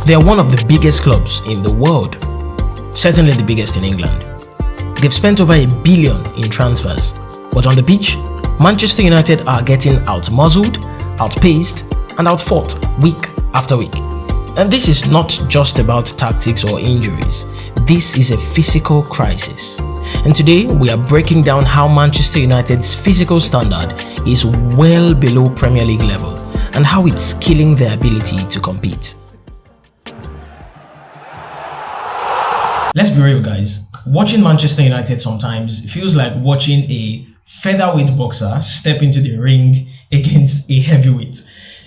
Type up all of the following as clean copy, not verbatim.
They are one of the biggest clubs in the world, certainly the biggest in England. They've spent over £1 billion in transfers, but on the pitch, Manchester United are getting out-muzzled, outpaced, and outfought week after week. And this is not just about tactics or injuries. This is a physical crisis. And today we are breaking down how Manchester United's physical standard is well below Premier League level and how it's killing their ability to compete. Let's be real, guys. Watching Manchester United sometimes feels like watching a featherweight boxer step into the ring against a heavyweight.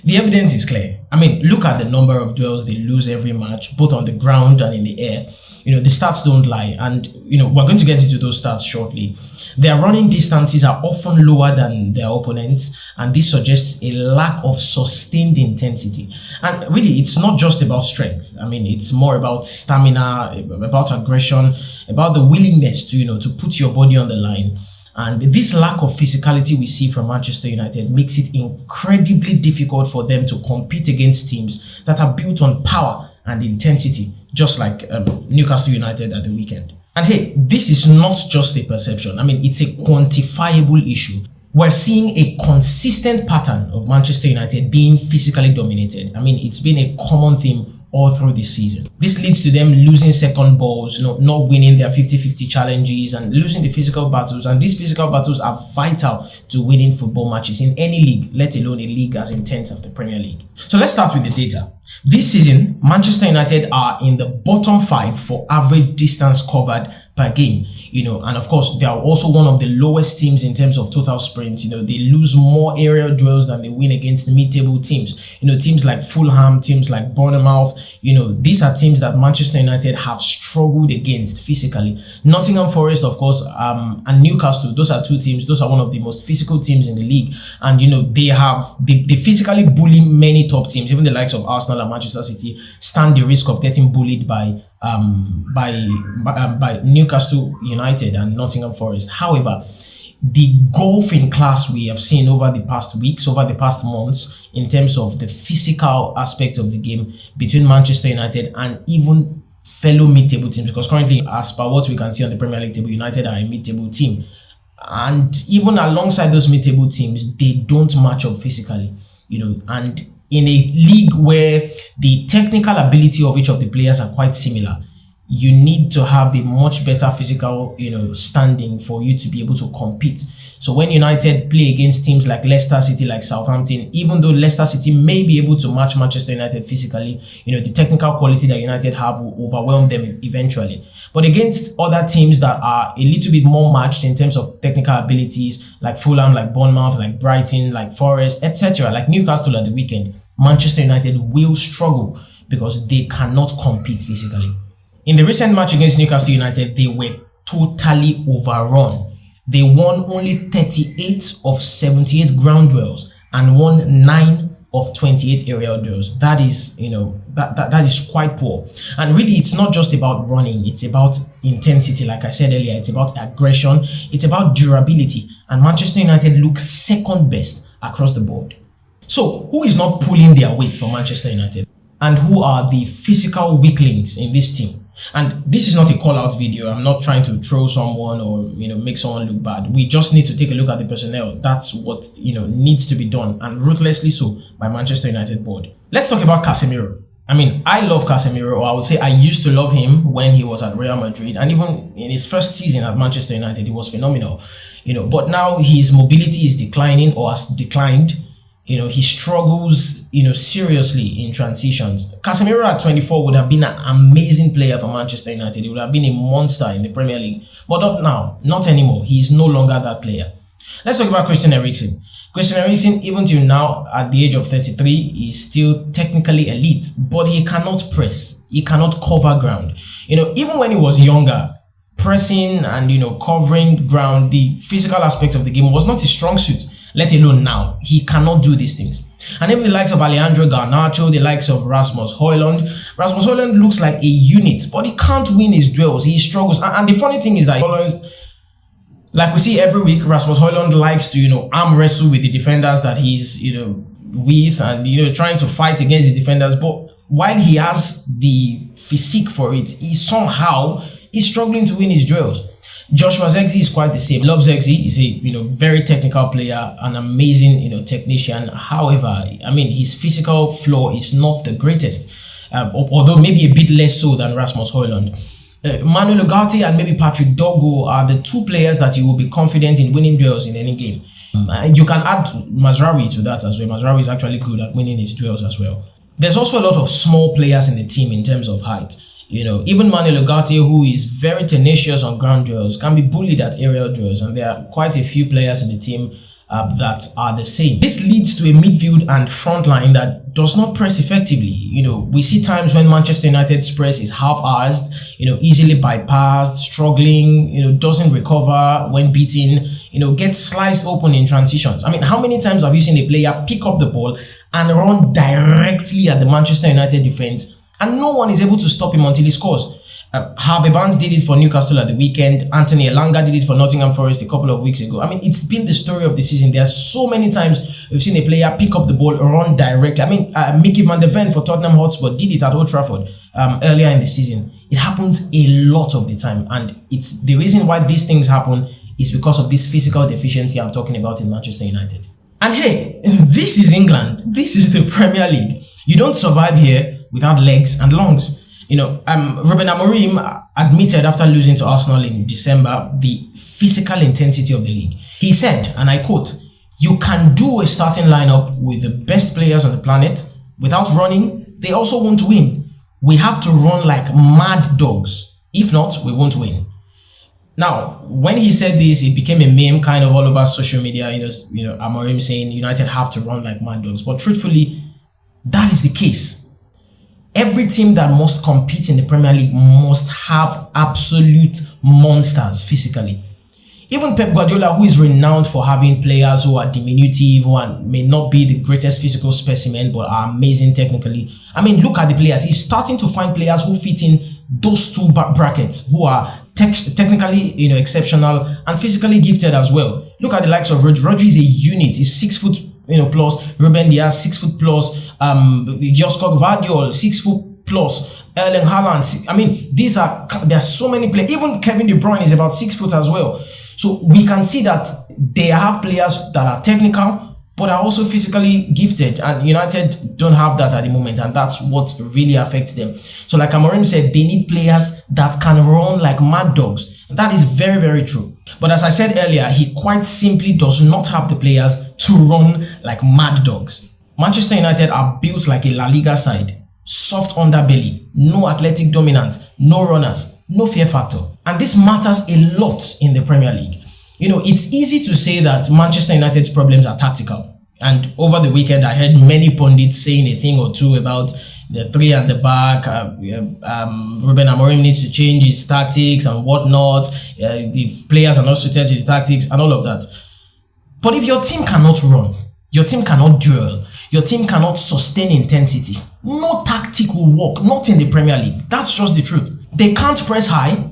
The evidence is clear. I mean, look at the number of duels they lose every match, both on the ground and in the air. The stats don't lie. And, we're going to get into those stats shortly. Their running distances are often lower than their opponents, and this suggests a lack of sustained intensity. And really, it's not just about strength. I mean, it's more about stamina, about aggression, about the willingness to put your body on the line. And this lack of physicality we see from Manchester United makes it incredibly difficult for them to compete against teams that are built on power and intensity, just like Newcastle United at the weekend. And hey, this is not just a perception. I mean, it's a quantifiable issue. We're seeing a consistent pattern of Manchester United being physically dominated. I mean, it's been a common theme all through this season. This leads to them losing second balls, not winning their 50-50 challenges and losing the physical battles. And these physical battles are vital to winning football matches in any league, let alone a league as intense as the Premier League. So let's start with the data. This season, Manchester United are in the bottom 5 for average distance covered per game, and of course they are also one of the lowest teams in terms of total sprints. They lose more aerial duels than they win against mid-table teams. Teams like Fulham, teams like Bournemouth, these are teams that Manchester United have struggled against physically. Nottingham Forest, of course, and Newcastle, those are two teams. Those are one of the most physical teams in the league, and they physically bully many top teams. Even the likes of Arsenal and Manchester City stand the risk of getting bullied by Newcastle United and Nottingham Forest. However, the gulf in class we have seen over the past weeks, over the past months, in terms of the physical aspect of the game between Manchester United and even fellow mid-table teams, because currently, as per what we can see on the Premier League table, United are a mid-table team. And even alongside those mid-table teams, they don't match up physically, and in a league where the technical ability of each of the players are quite similar, you need to have a much better physical, standing for you to be able to compete. So when United play against teams like Leicester City, like Southampton, even though Leicester City may be able to match Manchester United physically, the technical quality that United have will overwhelm them eventually. But against other teams that are a little bit more matched in terms of technical abilities, like Fulham, like Bournemouth, like Brighton, like Forest, etc., like Newcastle at the weekend, Manchester United will struggle because they cannot compete physically. In the recent match against Newcastle United, they were totally overrun. They won only 38 of 78 ground duels and won 9 of 28 aerial duels. That is, that is quite poor. And really, it's not just about running. It's about intensity. Like I said earlier, it's about aggression. It's about durability. And Manchester United looks second best across the board. So, who is not pulling their weight for Manchester United? And who are the physical weaklings in this team? And this is not a call-out video. I'm not trying to throw someone or make someone look bad. We just need to take a look at the personnel. That's what needs to be done, and ruthlessly so, by Manchester United board. Let's talk about Casemiro. I mean, I love Casemiro, or I would say I used to love him when he was at Real Madrid, and even in his first season at Manchester United, he was phenomenal. But now his mobility is declining, or has declined. He struggles, seriously in transitions. Casemiro at 24 would have been an amazing player for Manchester United. He would have been a monster in the Premier League. But not now, not anymore. He is no longer that player. Let's talk about Christian Eriksen. Christian Eriksen, even till now, at the age of 33, is still technically elite, but he cannot press. He cannot cover ground. Even when he was younger, pressing and, covering ground, the physical aspect of the game was not his strong suit, let alone now. He cannot do these things. And even the likes of Garnacho, the likes of Rasmus Hojlund. Rasmus Hojlund looks like a unit, but he can't win his duels. He struggles. And the funny thing is that like we see every week, Rasmus Hojlund likes to, arm wrestle with the defenders that he's, with, and, trying to fight against the defenders. But while he has the physique for it, he somehow is struggling to win his duels. Joshua Zexi is quite the same. Love Zexi. He's a very technical player, an amazing technician. However, his physical flaw is not the greatest, although maybe a bit less so than Rasmus Hojlund. Manuel Ugarte and maybe Patrick Dogo are the two players that you will be confident in winning duels in any game. You can add Mazraoui to that as well. Mazraoui is actually good at winning his duels as well. There's also a lot of small players in the team in terms of height. Even Manuel Ugarte, who is very tenacious on ground duels, can be bullied at aerial duels, and there are quite a few players in the team that are the same. This leads to a midfield and front line that does not press effectively. We see times when Manchester United's press is half-arsed, easily bypassed, struggling, doesn't recover when beaten, gets sliced open in transitions. How many times have you seen a player pick up the ball and run directly at the Manchester United defense, and no one is able to stop him until he scores? Harvey Barnes did it for Newcastle at the weekend. Anthony Elanga did it for Nottingham Forest a couple of weeks ago. It's been the story of the season. There are so many times we've seen a player pick up the ball, run directly. Mickey van der Ven for Tottenham Hotspur did it at Old Trafford earlier in the season. It happens a lot of the time, and it's the reason why these things happen is because of this physical deficiency I'm talking about in Manchester United. And hey, this is England. This is the Premier League. You don't survive here without legs and lungs. Ruben Amorim admitted after losing to Arsenal in December the physical intensity of the league. He said, and I quote, "You can do a starting lineup with the best players on the planet. Without running, they also won't win. We have to run like mad dogs. If not, we won't win." Now, when he said this, it became a meme kind of all over social media, Amorim saying United have to run like mad dogs. But truthfully, that is the case. Every team that must compete in the Premier League must have absolute monsters physically. Even Pep Guardiola, who is renowned for having players who are diminutive, who may not be the greatest physical specimen, but are amazing technically. Look at the players. He's starting to find players who fit in those two brackets, who are technically exceptional and physically gifted as well. Look at the likes of Rodri. Rodri is a unit. He's 6 foot plus. Ruben Dias 6 foot plus. Josko Gvardiol 6 foot plus. Erling Haaland. There are so many players. Even Kevin De Bruyne is about 6 foot as well. So we can see that they have players that are technical but are also physically gifted, and United don't have that at the moment, and that's what really affects them. So like Amorim said, they need players that can run like mad dogs. And that is very, very true. But as I said earlier, he quite simply does not have the players to run like mad dogs. Manchester United are built like a La Liga side. Soft underbelly, no athletic dominance, no runners, no fear factor. And this matters a lot in the Premier League. It's easy to say that Manchester United's problems are tactical. And over the weekend, I heard many pundits saying a thing or two about the three at the back. Ruben Amorim needs to change his tactics and whatnot. The players are not suited to the tactics and all of that. But if your team cannot run, your team cannot duel, your team cannot sustain intensity, no tactic will work, not in the Premier League. That's just the truth. They can't press high,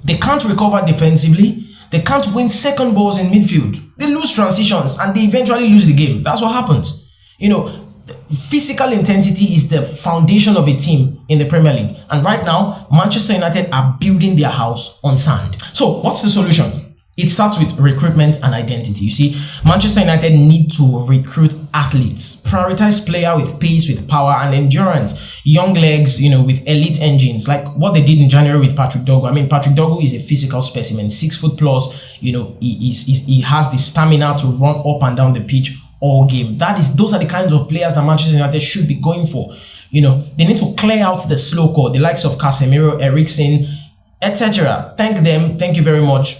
they can't recover defensively, they can't win second balls in midfield. They lose transitions and they eventually lose the game. That's what happens. Physical intensity is the foundation of a team in the Premier League. And right now, Manchester United are building their house on sand. So what's the solution? It starts with recruitment and identity. You see, Manchester United need to recruit athletes, prioritize player with pace, with power and endurance, young legs, with elite engines, like what they did in January with Patrick Dogo. Patrick Dogo is a physical specimen, 6 foot plus. He has the stamina to run up and down the pitch all game. Those are the kinds of players that Manchester United should be going for. They need to clear out the slow core, the likes of Casemiro, Eriksen, etc. Thank them. Thank you very much.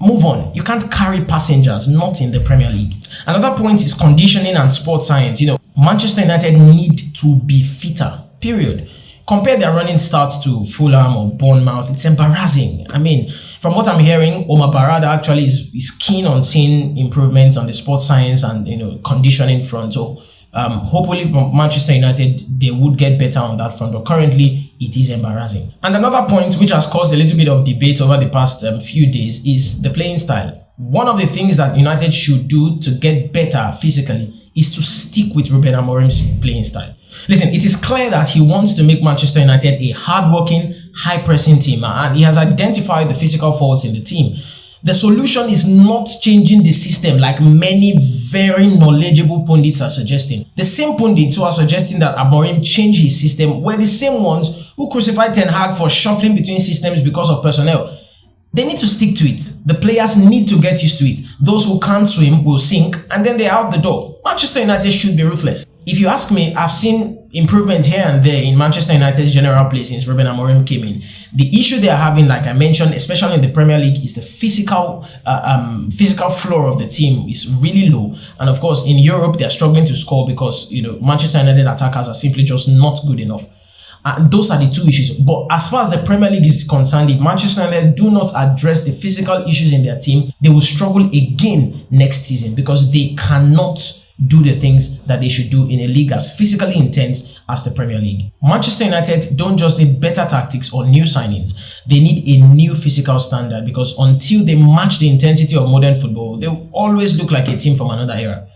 Move on. You can't carry passengers, not in the Premier League. Another point is conditioning and sports science. Manchester United need to be fitter, period. Compare their running starts to Fulham or Bournemouth. It's embarrassing. From what I'm hearing, Omar Barada actually is keen on seeing improvements on the sports science and conditioning front. So hopefully for Manchester United, they would get better on that front. But currently, it is embarrassing. And another point which has caused a little bit of debate over the past few days is the playing style. One of the things that United should do to get better physically is to stick with Ruben Amorim's playing style. Listen, it is clear that he wants to make Manchester United a hard-working, high-pressing team, and he has identified the physical faults in the team. The solution is not changing the system like many very knowledgeable pundits are suggesting. The same pundits who are suggesting that Amorim change his system were the same ones who crucified Ten Hag for shuffling between systems because of personnel. They need to stick to it. The players need to get used to it. Those who can't swim will sink, and then they're out the door. Manchester United should be ruthless. If you ask me, I've seen improvement here and there in Manchester United's general play since Ruben Amorim came in. The issue they are having, like I mentioned, especially in the Premier League, is the physical floor of the team is really low. And of course, in Europe, they're struggling to score because, Manchester United attackers are simply just not good enough. And those are the two issues. But as far as the Premier League is concerned, if Manchester United do not address the physical issues in their team, they will struggle again next season because they cannot do the things that they should do in a league as physically intense as the Premier League. Manchester United don't just need better tactics or new signings. They need a new physical standard because until they match the intensity of modern football, they'll always look like a team from another era.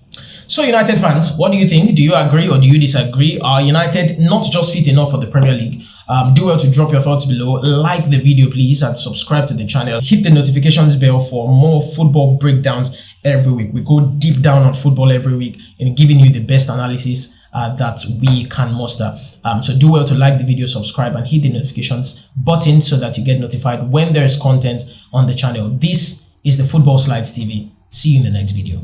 So United fans, what do you think? Do you agree or do you disagree? Are United not just fit enough for the Premier League? Do well to drop your thoughts below. Like the video please and subscribe to the channel. Hit the notifications bell for more football breakdowns every week. We go deep down on football every week and giving you the best analysis that we can muster. So do well to like the video, subscribe and hit the notifications button so that you get notified when there is content on the channel. This is the Football Slides TV. See you in the next video.